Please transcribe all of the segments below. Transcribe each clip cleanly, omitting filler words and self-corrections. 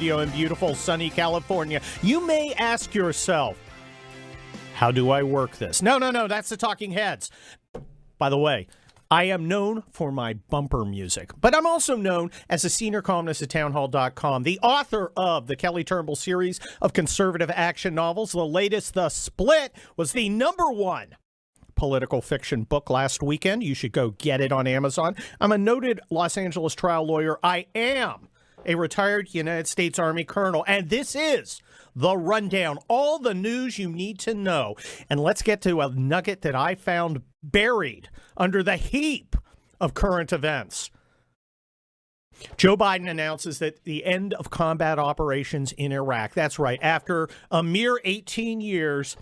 In beautiful sunny California. You may ask yourself, how do I work this? No, that's the Talking Heads. By the way, I am known for my bumper music, but I'm also known as a senior columnist at townhall.com, the author of the Kelly Turnbull series of conservative action novels. The latest, The Split, was the #1 political fiction book last weekend. You should go get it on Amazon. I'm a noted Los Angeles trial lawyer. I am a retired United States Army colonel, and this is The Rundown, all the news you need to know. And let's get to a nugget that I found buried under the heap of current events. Joe Biden announces that the end of combat operations in Iraq. That's right. After a mere 18 years,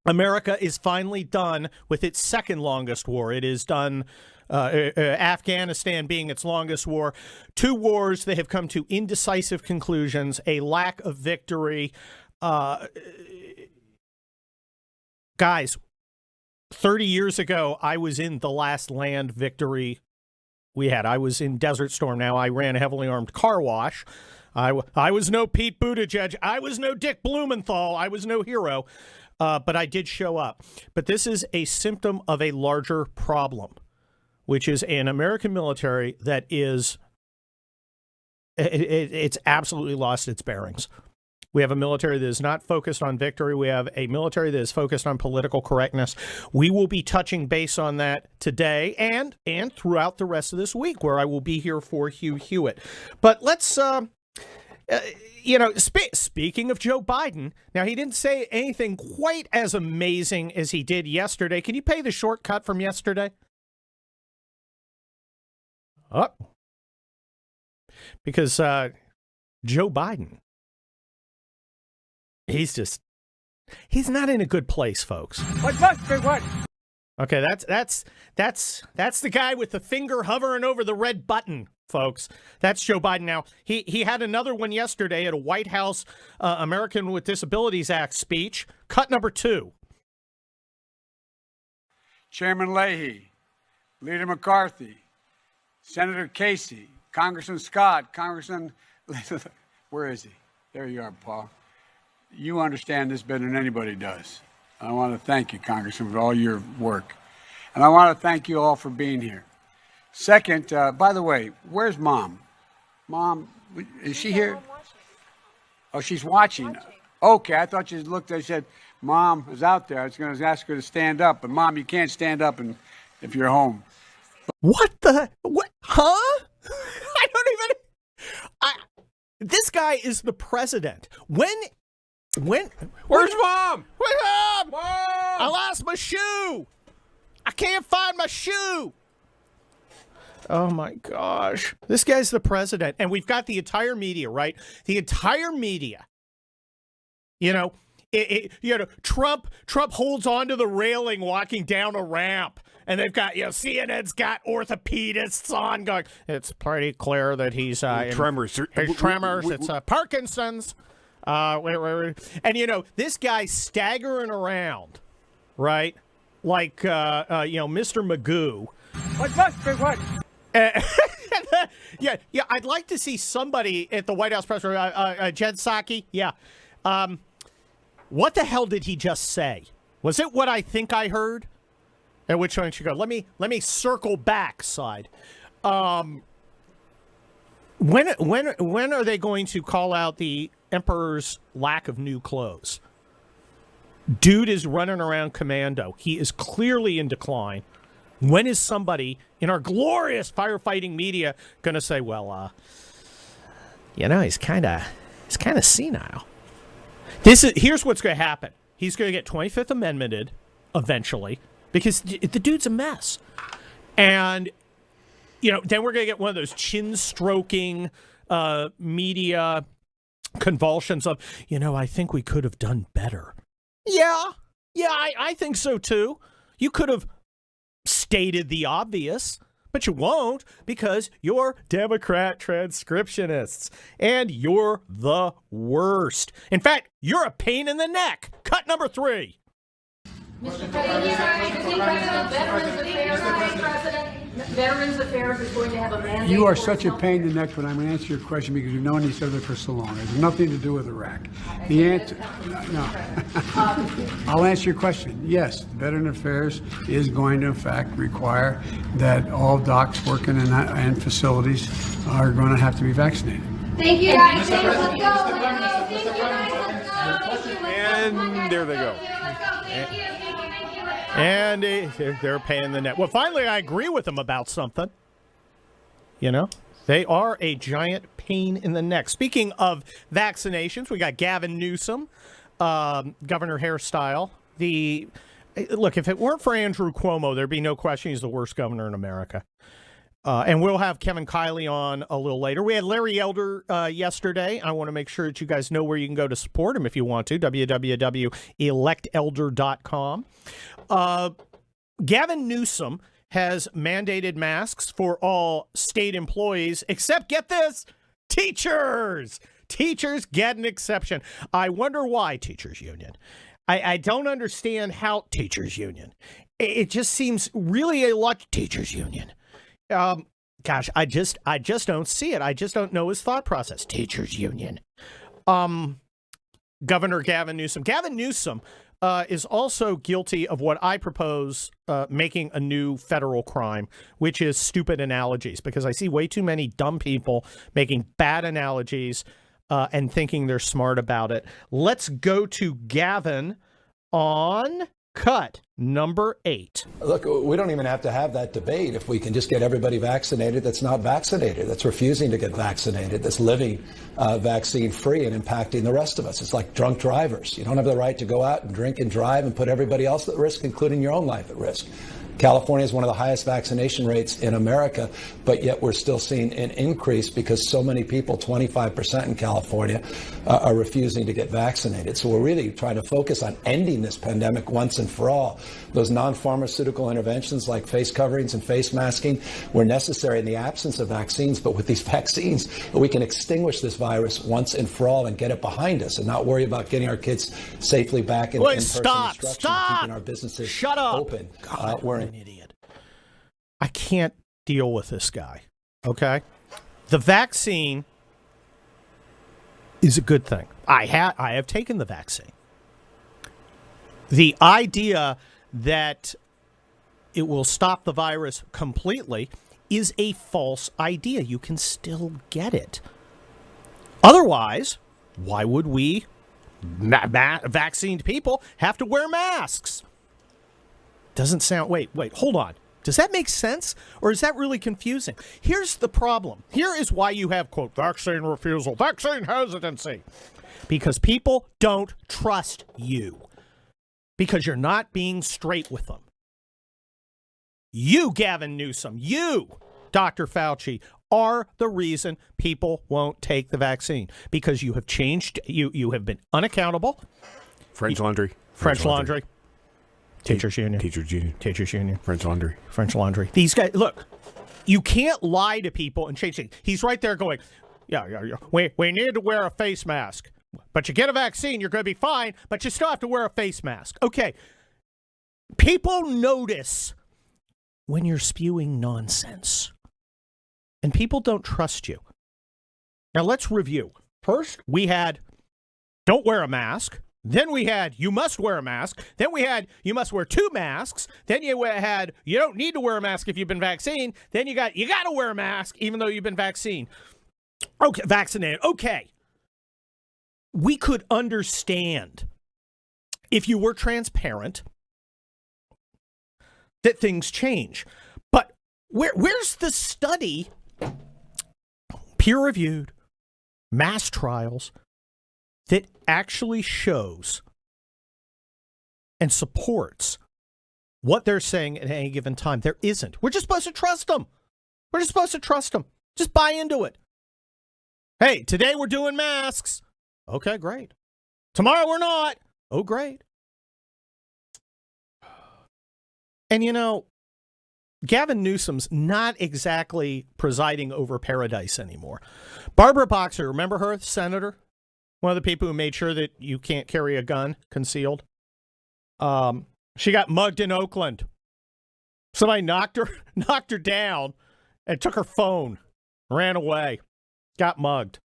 America is finally done with its second longest war. It is done, Afghanistan being its longest war. 2 wars, they have come to indecisive conclusions, a lack of victory. Guys, 30 years ago, I was in the last land victory we had. I was in Desert Storm. Now, I ran a heavily armed car wash. I was no Pete Buttigieg. I was no Dick Blumenthal. I was no hero. But I did show up. But this is a symptom of a larger problem, which is an American military that is, it's absolutely lost its bearings. We have a military that is not focused on victory. We have a military that is focused on political correctness. We will be touching base on that today and throughout the rest of this week, where I will be here for Hugh Hewitt. But let's, speaking of Joe Biden, now he didn't say anything quite as amazing as he did yesterday. Can you play the shortcut from yesterday? Oh, because Joe Biden, he's not in a good place, folks. What? Okay, that's the guy with the finger hovering over the red button, folks. That's Joe Biden. Now, he had another one yesterday at a White House American with Disabilities Act speech. Cut number 2. Chairman Leahy, Leader McCarthy, Senator Casey, Congressman Scott, Congressman, where is he? There you are, Paul. You understand this better than anybody does. I want to thank you, Congressman, for all your work. And I want to thank you all for being here. Second, by the way, where's Mom? Mom, is she here? Oh, she's watching. Okay, I thought you looked, I said, Mom is out there. I was going to ask her to stand up, but Mom, you can't stand up if you're home. What? Huh? I don't even, this guy is the president. Where's Mom? Where's Mom? Mom! I lost my shoe. I can't find my shoe. Oh, my gosh. This guy's the president. And we've got the entire media, right? The entire media. Trump holds onto the railing walking down a ramp. And they've got, CNN's got orthopedists on going, it's pretty clear that he's tremors. It's tremors. It's Parkinson's. And, this guy's staggering around, right? Like, Mr. Magoo. What? Yeah, I'd like to see somebody at the White House press room, Jen Psaki. Yeah. What the hell did he just say? Was it what I think I heard? At which point you go, let me circle back side. When are they going to call out the emperor's lack of new clothes? Dude is running around commando. He is clearly in decline. When is somebody in our glorious firefighting media going to say, well, he's kind of senile. Here's what's going to happen. He's going to get 25th Amendmented eventually because the dude's a mess. And, then we're going to get one of those chin-stroking media convulsions of, I think we could have done better. Yeah, I think so, too. You could have stated the obvious, but you won't because you're Democrat transcriptionists, and you're the worst. In fact, you're a pain in the neck. Cut number 3. Mr. President, veterans affairs president. Veterans Affairs is going to have a mandate. You are for such a health- pain in the neck when I'm going to answer your question because we've known each other for so long. It has nothing to do with Iraq. The answer, no. I'll answer your question. Yes, Veteran Affairs is going to, in fact, require that all docs working in facilities are going to have to be vaccinated. Thank you guys. Let's go. Let's go. Thank you guys. Let's go. And there they go. Thank you. And they're paying the net. Well, finally, I agree with them about something. You know, they are a giant pain in the neck. Speaking of vaccinations, we got Gavin Newsom, Governor hairstyle. Look, if it weren't for Andrew Cuomo, there'd be no question he's the worst governor in America. And we'll have Kevin Kiley on a little later. We had Larry Elder yesterday. I want to make sure that you guys know where you can go to support him if you want to, www.electelder.com. Gavin Newsom has mandated masks for all state employees, except, get this, teachers. Teachers get an exception. I wonder why, teachers union. I don't understand how teachers union. It just seems really a lot teachers union. Gosh, I just don't see it. I just don't know his thought process. Teachers union. Governor Gavin Newsom. Gavin Newsom is also guilty of what I propose making a new federal crime, which is stupid analogies, because I see way too many dumb people making bad analogies and thinking they're smart about it. Let's go to Gavin on cut number 8. Look, we don't even have to have that debate if we can just get everybody vaccinated that's not vaccinated, that's refusing to get vaccinated, that's living vaccine free and impacting the rest of us. It's like drunk drivers. You don't have the right to go out and drink and drive and put everybody else at risk, including your own life at risk. California is one of the highest vaccination rates in America, but yet we're still seeing an increase because so many people, 25% in California, are refusing to get vaccinated. So we're really trying to focus on ending this pandemic once and for all. Those non-pharmaceutical interventions like face coverings and face masking were necessary in the absence of vaccines, but with these vaccines, we can extinguish this virus once and for all and get it behind us and not worry about getting our kids safely back in in-person instruction and keeping our businesses open. God, we're an idiot. I can't deal with this guy. Okay? The vaccine is a good thing. I have taken the vaccine. The idea that it will stop the virus completely is a false idea. You can still get it. Otherwise, why would we, vaccinated people, have to wear masks? Doesn't sound... Wait, hold on. Does that make sense? Or is that really confusing? Here's the problem. Here is why you have, quote, vaccine refusal, vaccine hesitancy. Because people don't trust you. Because you're not being straight with them. You, Gavin Newsom, you, Dr. Fauci, are the reason people won't take the vaccine. Because you have changed, you have been unaccountable. French laundry. French laundry. Teachers union. Teachers union. Teachers union. French laundry. French laundry. These guys, look, you can't lie to people and change things. He's right there going, yeah. We need to wear a face mask. But you get a vaccine, you're going to be fine, but you still have to wear a face mask. Okay. People notice when you're spewing nonsense. And people don't trust you. Now let's review. First, we had don't wear a mask. Then we had you must wear a mask. Then we had you must wear 2 masks. Then you had you don't need to wear a mask if you've been vaccinated. Then you got to wear a mask even though you've been vaccinated. Okay. We could understand if you were transparent that things change. But where's the study, peer-reviewed, mass trials, that actually shows and supports what they're saying at any given time? There isn't. We're just supposed to trust them. Just buy into it. Hey, today we're doing masks. Okay, great. Tomorrow we're not. Oh, great. And you know, Gavin Newsom's not exactly presiding over paradise anymore. Barbara Boxer, remember her, senator? One of the people who made sure that you can't carry a gun concealed. She got mugged in Oakland. Somebody knocked her down and took her phone, ran away, got mugged.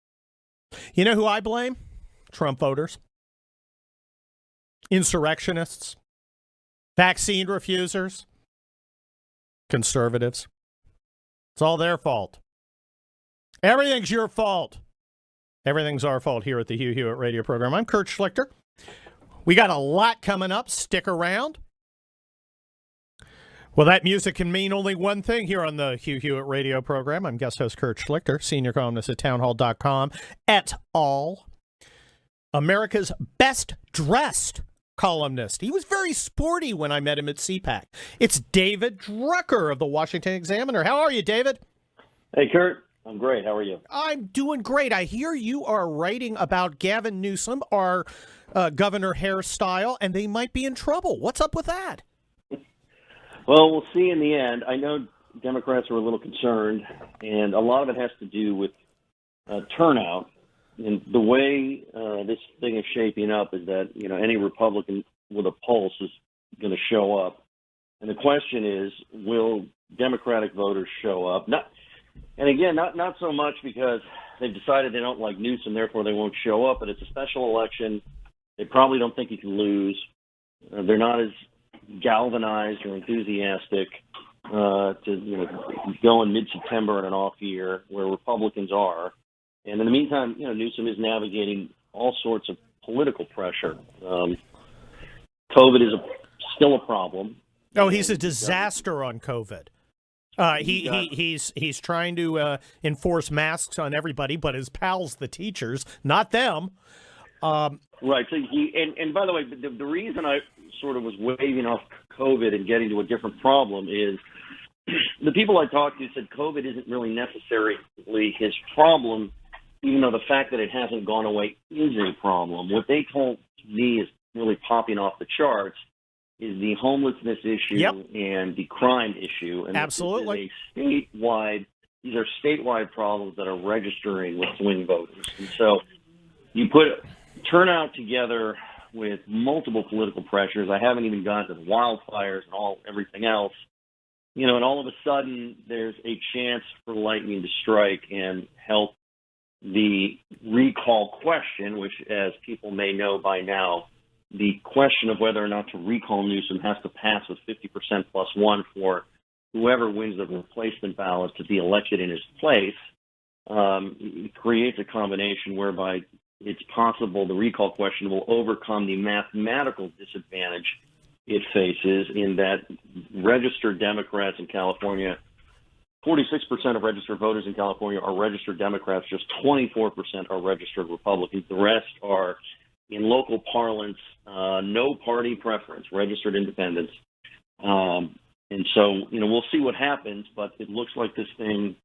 You know who I blame? Trump voters, insurrectionists, vaccine refusers, conservatives. It's all their fault. Everything's your fault. Everything's our fault here at the Hugh Hewitt radio program. I'm Kurt Schlichter. We got a lot coming up. Stick around. Well, that music can mean only one thing here on the Hugh Hewitt radio program. I'm guest host Kurt Schlichter, senior columnist at townhall.com et al. America's best dressed columnist. He was very sporty when I met him at CPAC. It's David Drucker of the Washington Examiner. How are you, David? Hey, Kurt. I'm great. How are you? I'm doing great. I hear you are writing about Gavin Newsom, our governor hairstyle, and they might be in trouble. What's up with that? Well, we'll see in the end. I know Democrats are a little concerned, and a lot of it has to do with turnout. And the way this thing is shaping up is that, any Republican with a pulse is going to show up. And the question is, will Democratic voters show up? Not so much because they've decided they don't like Newsom, therefore they won't show up, but it's a special election. They probably don't think he can lose. They're not as galvanized or enthusiastic to go in mid-September in an off year where Republicans are. And in the meantime, Newsom is navigating all sorts of political pressure. COVID is still a problem. Oh, he's a disaster on COVID. He's trying to enforce masks on everybody, but his pals, the teachers, not them. Right. So and by the way, the reason I sort of was waving off COVID and getting to a different problem is the people I talked to said COVID isn't really necessarily his problem, even though the fact that it hasn't gone away is a problem. What they told me is really popping off the charts is the homelessness issue and the crime issue. And absolutely. These are statewide problems that are registering with swing voters. And so you put turnout together with multiple political pressures. I haven't even gotten to the wildfires and everything else. And all of a sudden there's a chance for lightning to strike and help the recall question, which, as people may know by now, the question of whether or not to recall Newsom has to pass with 50% plus one for whoever wins the replacement ballot to be elected in his place. It creates a combination whereby it's possible the recall question will overcome the mathematical disadvantage it faces in that registered Democrats in California, 46% of registered voters in California are registered Democrats, just 24% are registered Republicans. The rest are, in local parlance, no party preference, registered independents. And so, we'll see what happens, but it looks like this thing,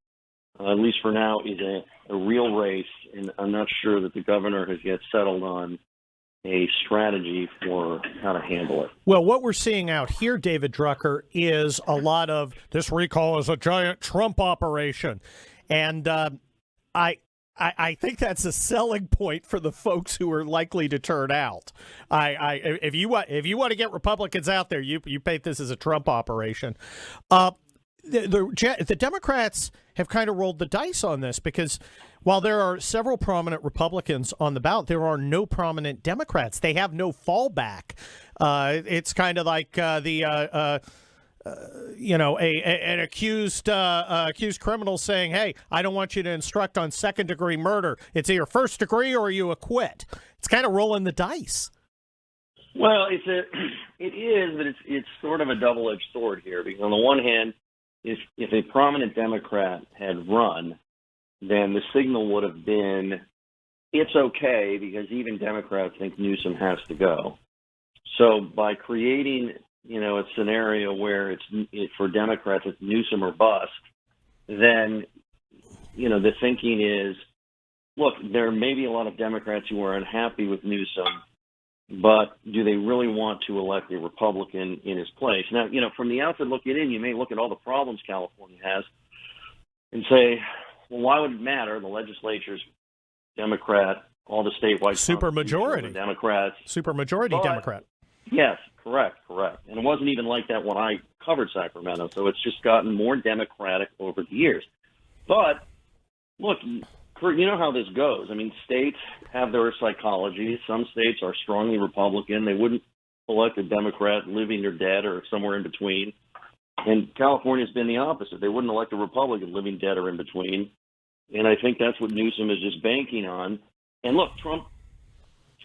at least for now, is a real race, and I'm not sure that the governor has yet settled on a strategy for how to handle it. Well, what we're seeing out here, David Drucker, is a lot of this recall is a giant Trump operation. And I think that's a selling point for the folks who are likely to turn out. If you want to get Republicans out there, you paint this as a Trump operation. The Democrats have kind of rolled the dice on this because while there are several prominent Republicans on the ballot, there are no prominent Democrats. They have no fallback. It's kind of like an accused criminal saying, "Hey, I don't want you to instruct on second-degree murder. It's either first degree or you acquit." It's kind of rolling the dice. Well, it is, but it's sort of a double-edged sword here because on the one hand, if a prominent Democrat had run, then the signal would have been it's okay because even Democrats think Newsom has to go. So by creating a scenario where for Democrats it's Newsom or bust, then the thinking is, look, there may be a lot of Democrats who are unhappy with Newsom, but do they really want to elect a Republican in his place? Now, from the outside looking in, you may look at all the problems California has and say, well, why would it matter? The legislature's Democrat, all the statewide supermajority Democrats. Supermajority Democrat. Yes, correct. And it wasn't even like that when I covered Sacramento, so it's just gotten more Democratic over the years. But look, Kurt, you know how this goes. I mean, states have their psychology. Some states are strongly Republican. They wouldn't elect a Democrat living or dead or somewhere in between. And California's been the opposite. They wouldn't elect a Republican living dead or in between. And I think that's what Newsom is just banking on. And look, Trump,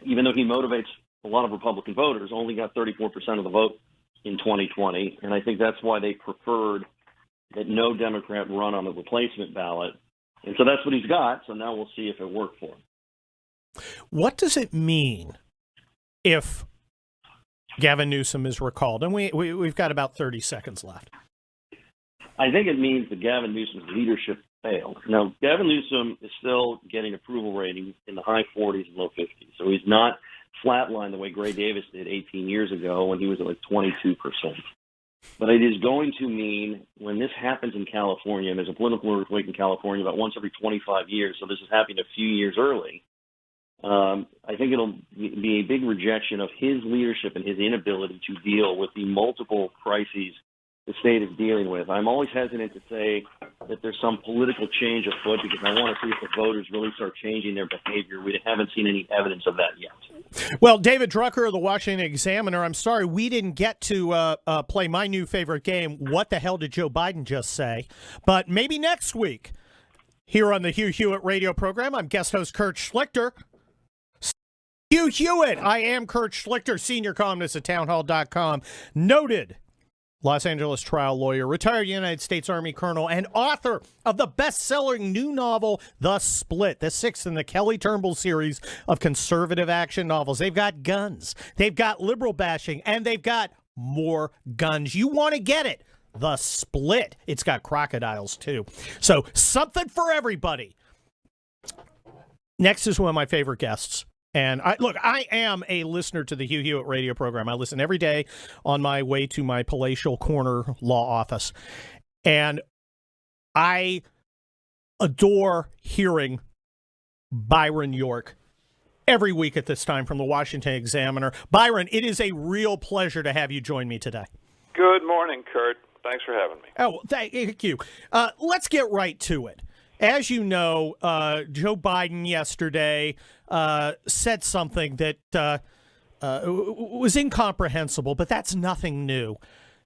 even though he motivates a lot of Republican voters, only got 34% of the vote in 2020. And I think that's why they preferred that no Democrat run on the replacement ballot. And so that's what he's got. So now we'll see if it worked for him. What does it mean if Gavin Newsom is recalled? And we've got about 30 seconds left. I think it means that Gavin Newsom's leadership failed. Now, Gavin Newsom is still getting approval ratings in the high 40s and low 50s. So he's not flatlined the way Gray Davis did 18 years ago when he was at like 22%. But it is going to mean when this happens in California, and there's a political earthquake in California about once every 25 years, so this is happening a few years early, I think it'll be a big rejection of his leadership and his inability to deal with the multiple crises the state is dealing with. I'm always hesitant to say that there's some political change afoot because I want to see if the voters really start changing their behavior. We haven't seen any evidence of that yet. Well, David Drucker of the Washington Examiner, I'm sorry we didn't get to play my new favorite game, What the Hell Did Joe Biden Just Say? But maybe next week here on the Hugh Hewitt radio program. I'm guest host Kurt Schlichter. Hugh Hewitt. I am Kurt Schlichter, senior columnist at townhall.com. Noted Los Angeles trial lawyer, retired United States Army colonel, and author of the best-selling new novel, The Split, the sixth in the Kelly Turnbull series of conservative action novels. They've got guns, they've got liberal bashing, and they've got more guns. You want to get it. The Split. It's got crocodiles, too. So something for everybody. Next is one of my favorite guests. And I am a listener to the Hugh Hewitt radio program. I listen every day on my way to my palatial corner law office. And I adore hearing Byron York every week at this time from the Washington Examiner. Byron, it is a real pleasure to have you join me today. Good morning, Kurt. Thanks for having me. Oh, thank you. Let's get right to it. As you know, Joe Biden yesterday said something that was incomprehensible, but that's nothing new.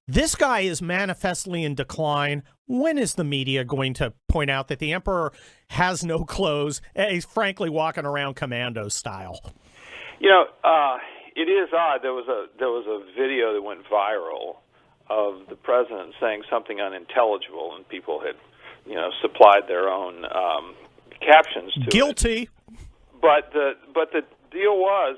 This guy is manifestly in decline. When is the media going to point out that the emperor has no clothes? He's frankly walking around commando style. You know, it is odd. There was a video that went viral of the president saying something unintelligible, and people had supplied their own captions to Guilty. it. But the deal is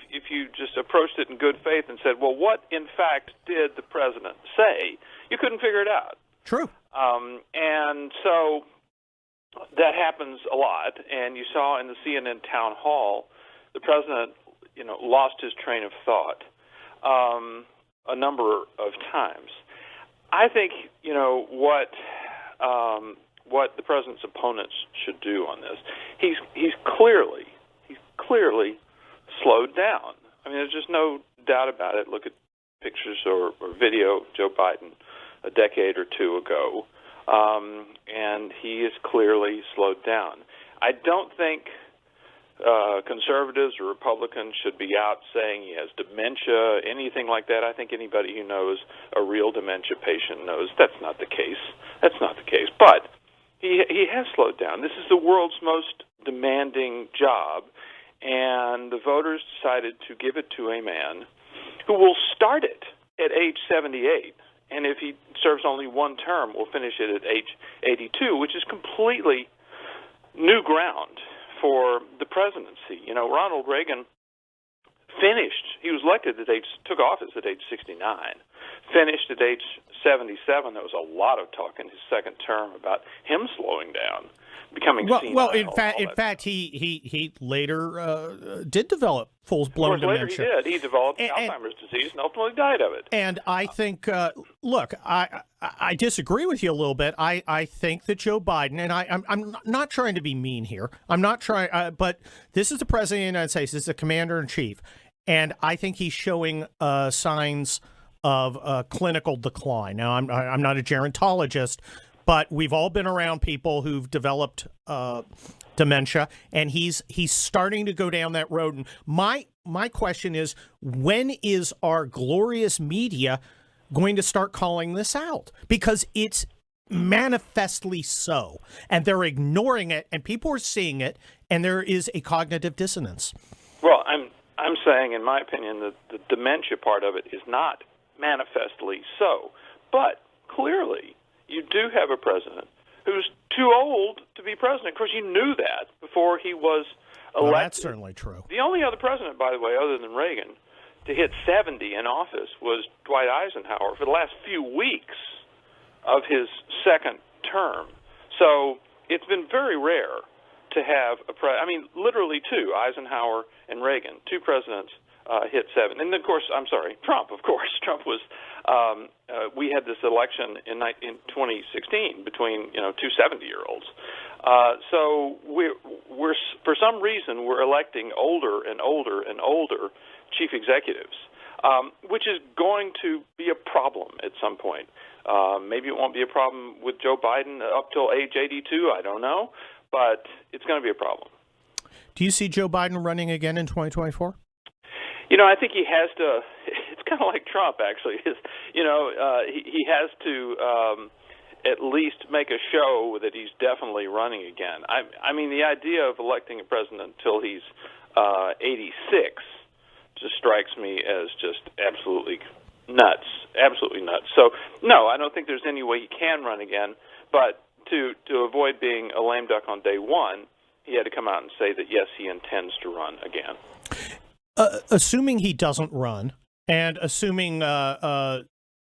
if you just approached it in good faith and said, well, what in fact did the president say? You couldn't figure it out. True. And so that happens a lot. And you saw in the CNN town hall, the president, lost his train of thought a number of times. I think what the president's opponents should do on this. He's clearly slowed down. I mean, there's just no doubt about it. Look at pictures or video of Joe Biden a decade or two ago, and he is clearly slowed down. I don't think conservatives or Republicans should be out saying he has dementia, anything like that. I think anybody who knows a real dementia patient knows that's not the case. That's not the case. But he has slowed down. This is the world's most demanding job, and the voters decided to give it to a man who will start it at age 78, and if he serves only one term, will finish it at age 82, which is completely new ground for the presidency. Ronald Reagan he was elected took office at age 69, finished at age 77. There was a lot of talk in his second term about him slowing down, becoming senile. Well, in fact, he later did develop full-blown dementia. Later he did. He developed Alzheimer's disease and ultimately died of it. And I think, look, I disagree with you a little bit. I think that Joe Biden, and I'm not trying to be mean here. I'm not trying, but this is the president of the United States. This is the commander-in-chief. And I think he's showing signs of clinical decline. Now, I'm not a gerontologist, but we've all been around people who've developed dementia, and he's starting to go down that road. And my question is, when is our glorious media going to start calling this out? Because it's manifestly so, and they're ignoring it, and people are seeing it, and there is a cognitive dissonance. Well, I'm saying, in my opinion, that the dementia part of it is not manifestly so, but clearly you do have a president who's too old to be president. Of course, you knew that before he was elected. Well, that's certainly true. The only other president, by the way, other than Reagan, to hit 70 in office was Dwight Eisenhower for the last few weeks of his second term. So it's been very rare to have literally two, Eisenhower and Reagan, two presidents hit 7. And of course, Trump, of course. Trump was, we had this election in 2016 between, two 70-year-olds. So we're for some reason, we're electing older and older and older chief executives, which is going to be a problem at some point. Maybe it won't be a problem with Joe Biden up till age 82. I don't know, but it's going to be a problem. Do you see Joe Biden running again in 2024? I think he has to. It's kind of like Trump, actually. He has to at least make a show that he's definitely running again. I mean, the idea of electing a president until he's 86 just strikes me as just absolutely nuts. So, no, I don't think there's any way he can run again. But to avoid being a lame duck on day one, he had to come out and say that, yes, he intends to run again. Assuming he doesn't run, and assuming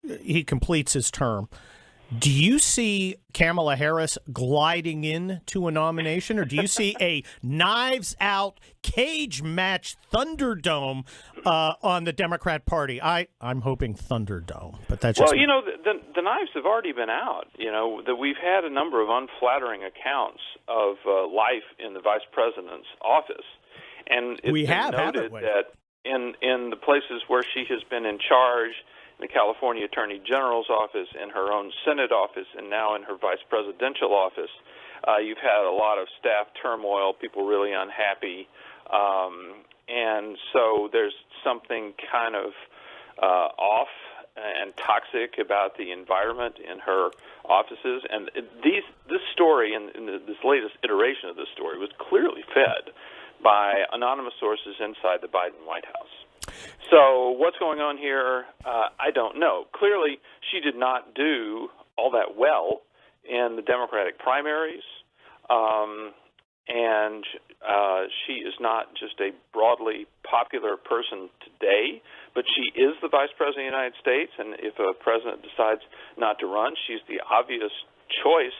he completes his term, do you see Kamala Harris gliding into a nomination, or do you see a knives-out, cage-match Thunderdome on the Democrat Party? I'm hoping Thunderdome, but that's just... Well, the knives have already been out. That we've had a number of unflattering accounts of life in the vice president's office. And it's been noted that in the places where she has been in charge, in the California Attorney General's office, in her own Senate office, and now in her vice presidential office, you've had a lot of staff turmoil, people really unhappy. And so there's something kind of off and toxic about the environment in her offices. And this story, and this latest iteration of this story, was clearly fed by anonymous sources inside the Biden White House. So what's going on here, I don't know. Clearly, she did not do all that well in the Democratic primaries, and she is not just a broadly popular person today, but she is the Vice President of the United States, and if a president decides not to run, she's the obvious choice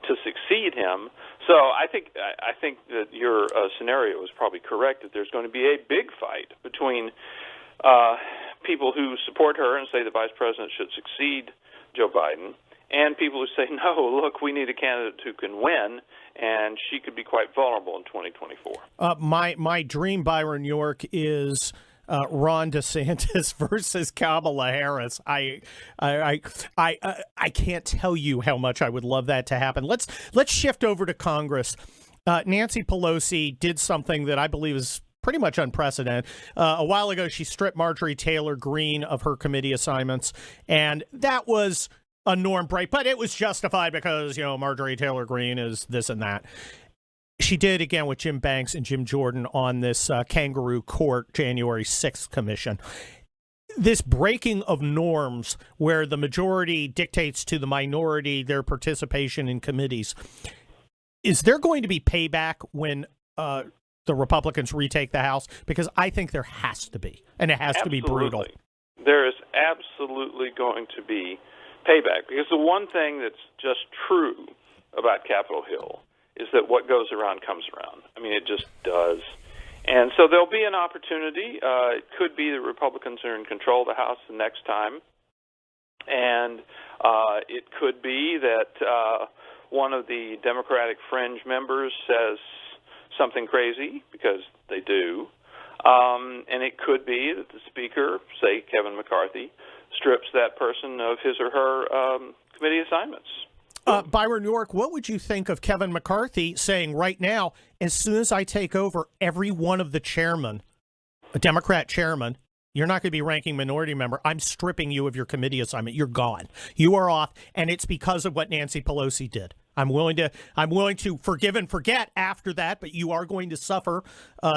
to succeed him. So I think that your scenario is probably correct, that there's going to be a big fight between people who support her and say the vice president should succeed Joe Biden, and people who say, no, look, we need a candidate who can win, and she could be quite vulnerable in 2024. My dream, Byron York, is Ron DeSantis versus Kamala Harris. I can't tell you how much I would love that to happen. Let's shift over to Congress. Nancy Pelosi did something that I believe is pretty much unprecedented. A while ago, she stripped Marjorie Taylor Greene of her committee assignments, and that was a norm break, but it was justified because, Marjorie Taylor Greene is this and that. She did again with Jim Banks and Jim Jordan on this Kangaroo Court January 6th commission. This breaking of norms where the majority dictates to the minority their participation in committees. Is there going to be payback when the Republicans retake the House? Because I think there has to be, and it has to be brutal. There is absolutely going to be payback, because the one thing that's just true about Capitol Hill is that what goes around comes around. I mean, it just does. And so there'll be an opportunity. It could be the Republicans are in control of the House the next time. And it could be that one of the Democratic fringe members says something crazy, because they do. And it could be that the Speaker, say Kevin McCarthy, strips that person of his or her committee assignments. Byron York, what would you think of Kevin McCarthy saying right now, as soon as I take over, every one of the chairmen, a Democrat chairman, you're not going to be ranking minority member, I'm stripping you of your committee assignment. You're gone. You are off, and it's because of what Nancy Pelosi did. I'm willing to forgive and forget after that, but you are going to suffer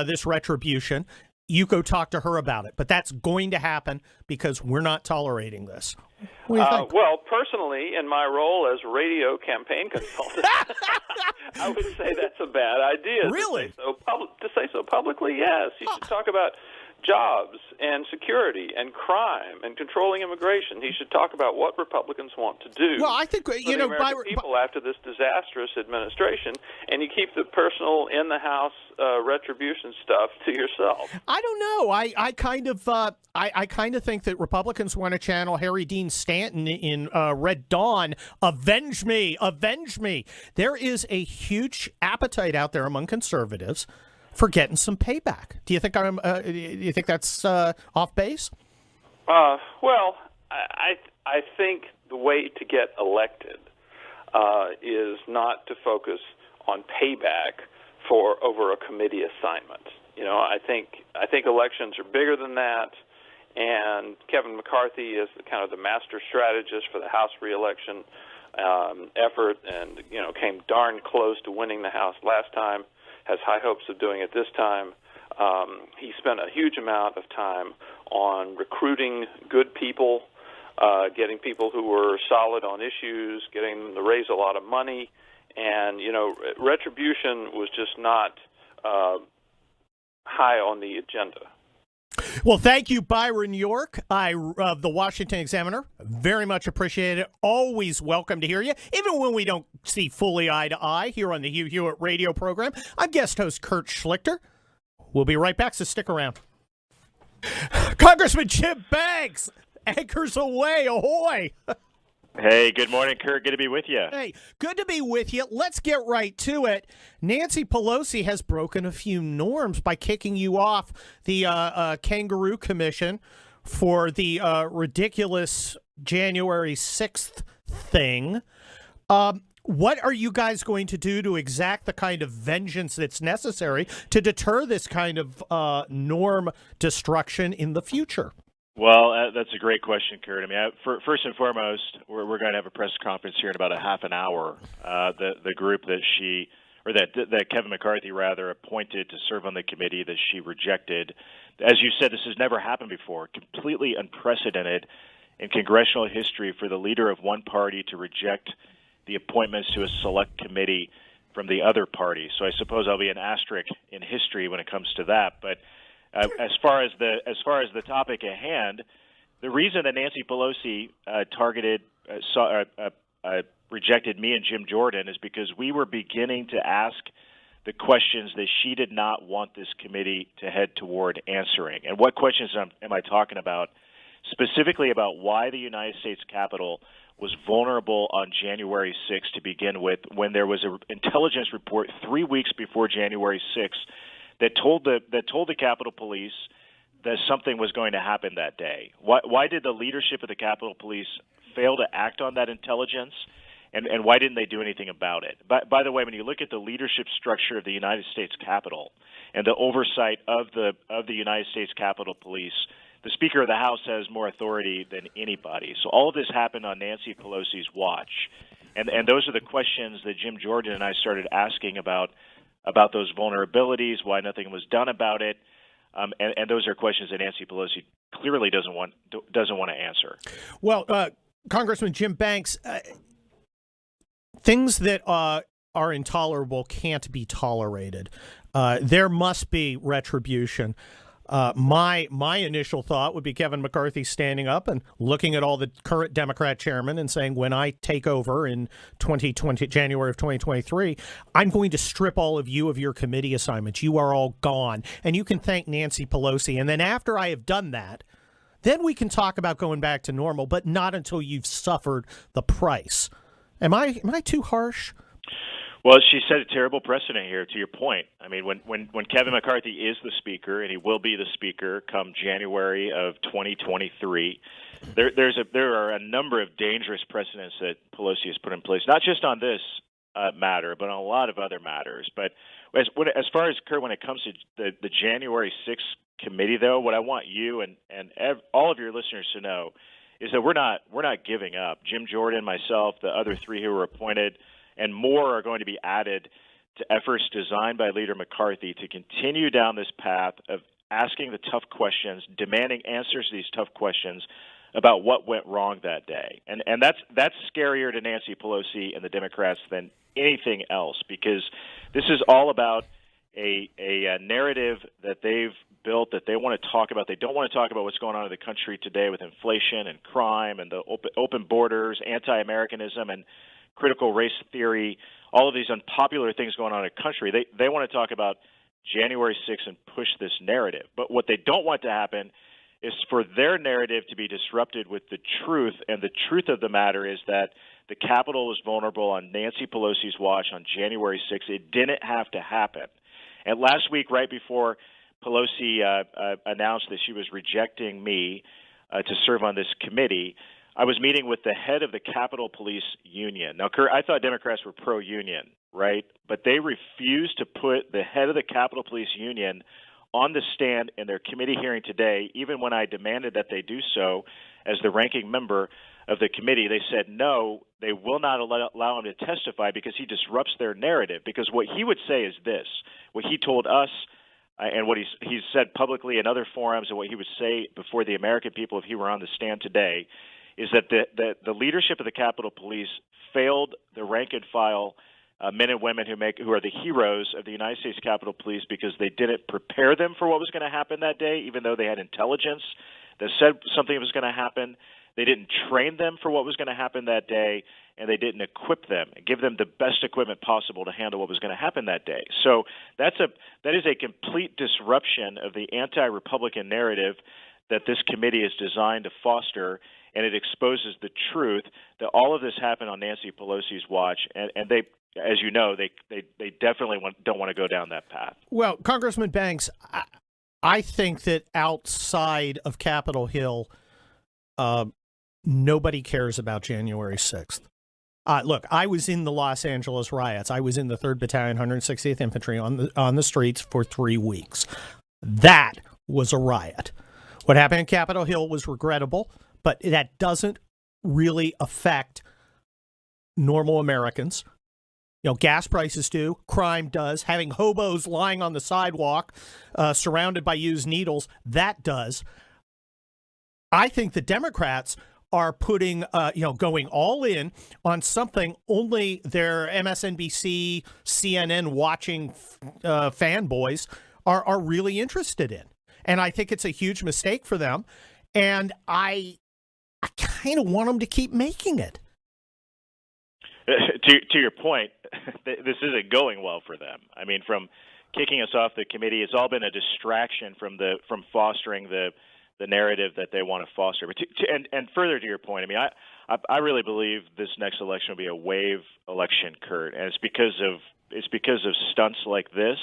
this retribution. You go talk to her about it. But that's going to happen because we're not tolerating this. What do you think? Well, personally, in my role as radio campaign consultant, I would say that's a bad idea. Really? To say so publicly, yes. You should talk about jobs and security and crime and controlling immigration. He should talk about what Republicans want to do. Well, I think, you know, people after this disastrous administration, and you keep the personal in the house retribution stuff to yourself. I don't know. I kind of think that Republicans want to channel Harry Dean Stanton in Red Dawn. Avenge me, avenge me. There is a huge appetite out there among conservatives for getting some payback. Do you think do you think that's off base? Well, I think the way to get elected is not to focus on payback for over a committee assignment. You know, I think elections are bigger than that, and Kevin McCarthy is kind of the master strategist for the House reelection effort, and came darn close to winning the House last time. Has high hopes of doing it this time. He spent a huge amount of time on recruiting good people, getting people who were solid on issues, getting them to raise a lot of money, and retribution was just not high on the agenda. Well, thank you, Byron York, of the Washington Examiner. Very much appreciate it. Always welcome to hear you, even when we don't see fully eye to eye here on the Hugh Hewitt radio program. I'm guest host Kurt Schlichter. We'll be right back, so stick around. Congressman Jim Banks, anchors away, ahoy! Hey, good morning, Kurt. Good to be with you. Hey, good to be with you. Let's get right to it. Nancy Pelosi has broken a few norms by kicking you off the Kangaroo Commission for the ridiculous January 6th thing. What are you guys going to do to exact the kind of vengeance that's necessary to deter this kind of norm destruction in the future? Well, that's a great question, Kurt. I mean, first and foremost, we're going to have a press conference here in about a half an hour. The group that Kevin McCarthy appointed to serve on the committee that she rejected. As you said, this has never happened before. Completely unprecedented in congressional history for the leader of one party to reject the appointments to a select committee from the other party. So I suppose I'll be an asterisk in history when it comes to that. But as far as the topic at hand, the reason that Nancy Pelosi rejected me and Jim Jordan is because we were beginning to ask the questions that she did not want this committee to head toward answering. And what questions am I talking about? Specifically about why the United States Capitol was vulnerable on January 6th to begin with, when there was an intelligence report 3 weeks before January 6th that told the Capitol Police that something was going to happen that day. Why did the leadership of the Capitol Police fail to act on that intelligence, and why didn't they do anything about it? By the way, when you look at the leadership structure of the United States Capitol and the oversight of the United States Capitol Police, the Speaker of the House has more authority than anybody. So all of this happened on Nancy Pelosi's watch, and those are the questions that Jim Jordan and I started asking about those vulnerabilities, why nothing was done about it, and those are questions that Nancy Pelosi clearly doesn't want to answer. Well, Congressman Jim Banks, things that are intolerable can't be tolerated. There must be retribution. My initial thought would be Kevin McCarthy standing up and looking at all the current Democrat chairmen and saying, when I take over in January of 2023, I'm going to strip all of you of your committee assignments. You are all gone. And you can thank Nancy Pelosi. And then after I have done that, then we can talk about going back to normal, but not until you've suffered the price. Am I too harsh? Well, she set a terrible precedent here, to your point. I mean, when Kevin McCarthy is the speaker, and he will be the speaker come January of 2023, there are a number of dangerous precedents that Pelosi has put in place, not just on this matter, but on a lot of other matters. But as far as, Kurt, when it comes to the January 6th committee, though, what I want you and all of your listeners to know is that we're not giving up. Jim Jordan, myself, the other three who were appointed, and more are going to be added to efforts designed by Leader McCarthy to continue down this path of asking the tough questions, demanding answers to these tough questions about what went wrong that day. And that's scarier to Nancy Pelosi and the Democrats than anything else, because this is all about a narrative that they've built that they want to talk about. They don't want to talk about what's going on in the country today with inflation and crime and the open borders, anti-Americanism and critical race theory, all of these unpopular things going on in the country. They want to talk about January 6th and push this narrative. But what they don't want to happen is for their narrative to be disrupted with the truth. And the truth of the matter is that the Capitol was vulnerable on Nancy Pelosi's watch on January 6th. It didn't have to happen. And last week, right before Pelosi announced that she was rejecting me to serve on this committee, I was meeting with the head of the Capitol Police Union. Now, Kurt, I thought Democrats were pro-union, right? But they refused to put the head of the Capitol Police Union on the stand in their committee hearing today, even when I demanded that they do so as the ranking member of the committee. They said no, they will not allow him to testify because he disrupts their narrative. Because what he would say is this, what he told us and what he's said publicly in other forums, and what he would say before the American people if he were on the stand today, is that the leadership of the Capitol Police failed the rank and file men and women who are the heroes of the United States Capitol Police because they didn't prepare them for what was going to happen that day, even though they had intelligence that said something was going to happen. They didn't train them for what was going to happen that day, and they didn't equip them and give them the best equipment possible to handle what was going to happen that day. So that is a complete disruption of the anti-Republican narrative that this committee is designed to foster, and it exposes the truth that all of this happened on Nancy Pelosi's watch, and they, as you know, they definitely don't want to go down that path. Well, Congressman Banks, I think that outside of Capitol Hill, nobody cares about January 6th. Look, I was in the Los Angeles riots. I was in the 3rd Battalion, 160th Infantry on the streets for 3 weeks. That was a riot. What happened at Capitol Hill was regrettable, but that doesn't really affect normal Americans. You know, gas prices do, crime does, having hobos lying on the sidewalk surrounded by used needles, that does. I think the Democrats are putting, going all in on something only their MSNBC, CNN watching fanboys are really interested in. And I think it's a huge mistake for them. And I kind of want them to keep making it. To your point, this isn't going well for them. I mean, from kicking us off the committee, it's all been a distraction from fostering the narrative that they want to foster. But and further to your point, I mean, I really believe this next election will be a wave election, Kurt, and it's because of stunts like this,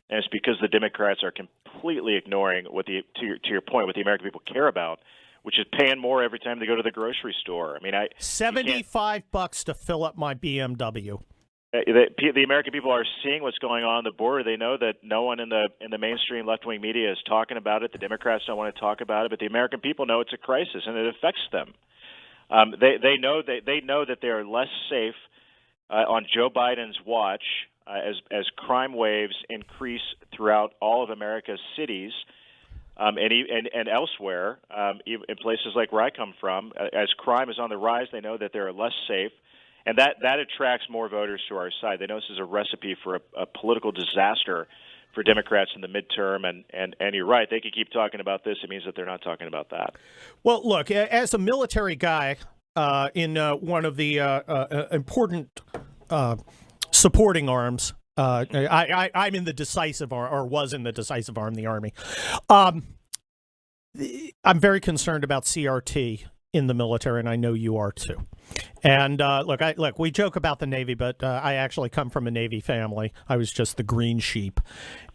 and it's because the Democrats are completely ignoring to your point, what the American people care about, which is paying more every time they go to the grocery store. I mean, $75 to fill up my BMW. The American people are seeing what's going on the border. They know that no one in the mainstream left-wing media is talking about it. The Democrats don't want to talk about it, but the American people know it's a crisis and it affects them. They know that they are less safe on Joe Biden's watch as crime waves increase throughout all of America's cities. And elsewhere, in places like where I come from, as crime is on the rise, they know that they're less safe, and that attracts more voters to our side. They know this is a recipe for a political disaster for Democrats in the midterm, and you're right, they could keep talking about this. It means that they're not talking about that. Well, look, as a military guy in one of the important supporting arms, I'm in the decisive arm, or was in the decisive arm, the Army. I'm very concerned about CRT in the military, and I know you are too. And look, we joke about the Navy, but I actually come from a Navy family. I was just the green sheep.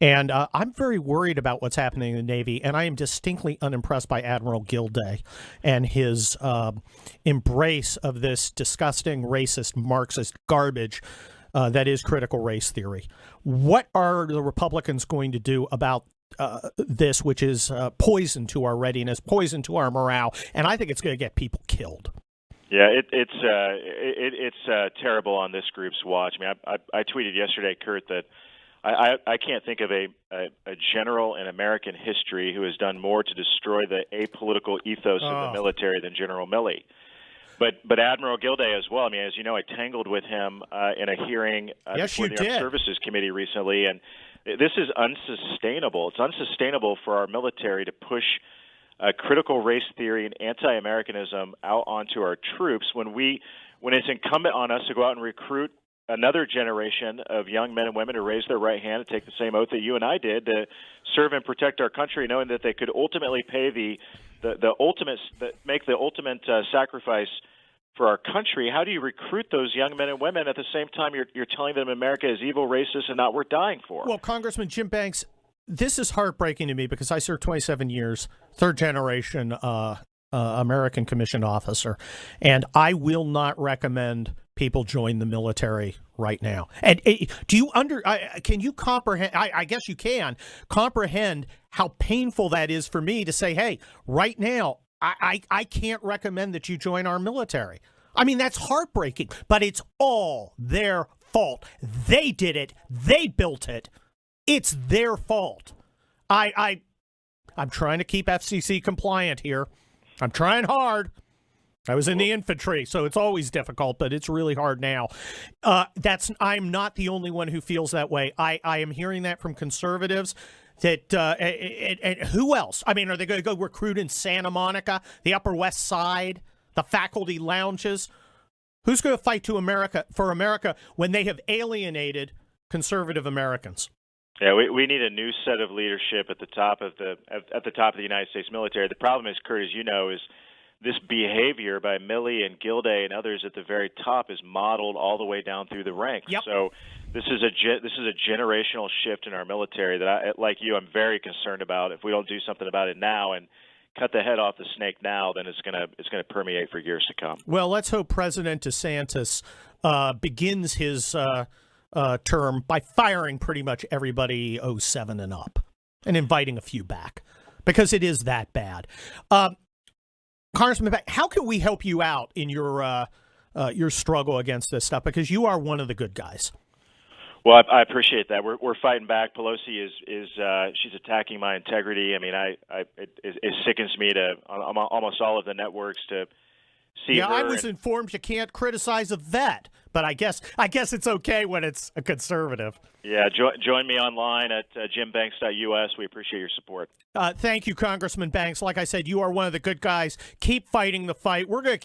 And I'm very worried about what's happening in the Navy, and I am distinctly unimpressed by Admiral Gilday and his embrace of this disgusting, racist, Marxist garbage that is critical race theory. What are the Republicans going to do about this, which is poison to our readiness, poison to our morale, and I think it's going to get people killed. Yeah, it's terrible on this group's watch. I mean, I tweeted yesterday, Kurt, that I can't think of a general in American history who has done more to destroy the apolitical ethos of the military than General Milley. But Admiral Gilday as well. I mean, as you know, I tangled with him in a hearing before the Armed Services Committee recently, and this is unsustainable. It's unsustainable for our military to push critical race theory and anti-Americanism out onto our troops when it's incumbent on us to go out and recruit another generation of young men and women to raise their right hand and take the same oath that you and I did to serve and protect our country, knowing that they could ultimately pay make the ultimate sacrifice for our country. How do you recruit those young men and women at the same time you're telling them America is evil, racist, and not worth dying for? Well, Congressman Jim Banks, this is heartbreaking to me because I served 27 years, third generation American commissioned officer, and I will not recommend people join the military right now. And can you comprehend? I guess you can comprehend how painful that is for me to say, hey, right now, I can't recommend that you join our military. I mean, that's heartbreaking, but it's all their fault. They did it. They built it. It's their fault. I'm trying to keep FCC compliant here. I'm trying hard. I was in the infantry, so it's always difficult, but it's really hard now. I'm not the only one who feels that way. I am hearing that from conservatives. And who else? I mean, are they going to go recruit in Santa Monica, the Upper West Side, the faculty lounges? Who's going to fight for America when they have alienated conservative Americans? Yeah, we need a new set of leadership at the top of the United States military. The problem is, Kurt, as you know, is this behavior by Milley and Gilday and others at the very top is modeled all the way down through the ranks. Yep. So this is a generational shift in our military that like you, I'm very concerned about. If we don't do something about it now and cut the head off the snake now, then it's gonna permeate for years to come. Well, let's hope President DeSantis begins his term by firing pretty much everybody 07 and up and inviting a few back, because it is that bad. Congressman, how can we help you out in your struggle against this stuff? Because you are one of the good guys. Well, I appreciate that. We're fighting back. Pelosi is she's attacking my integrity. I mean, it sickens me to on almost all of the networks to see her. I was informed you can't criticize a vet, but I guess it's okay when it's a conservative. Yeah, join me online at jimbanks.us. We appreciate your support. Thank you, Congressman Banks. Like I said, you are one of the good guys. Keep fighting the fight. We're going to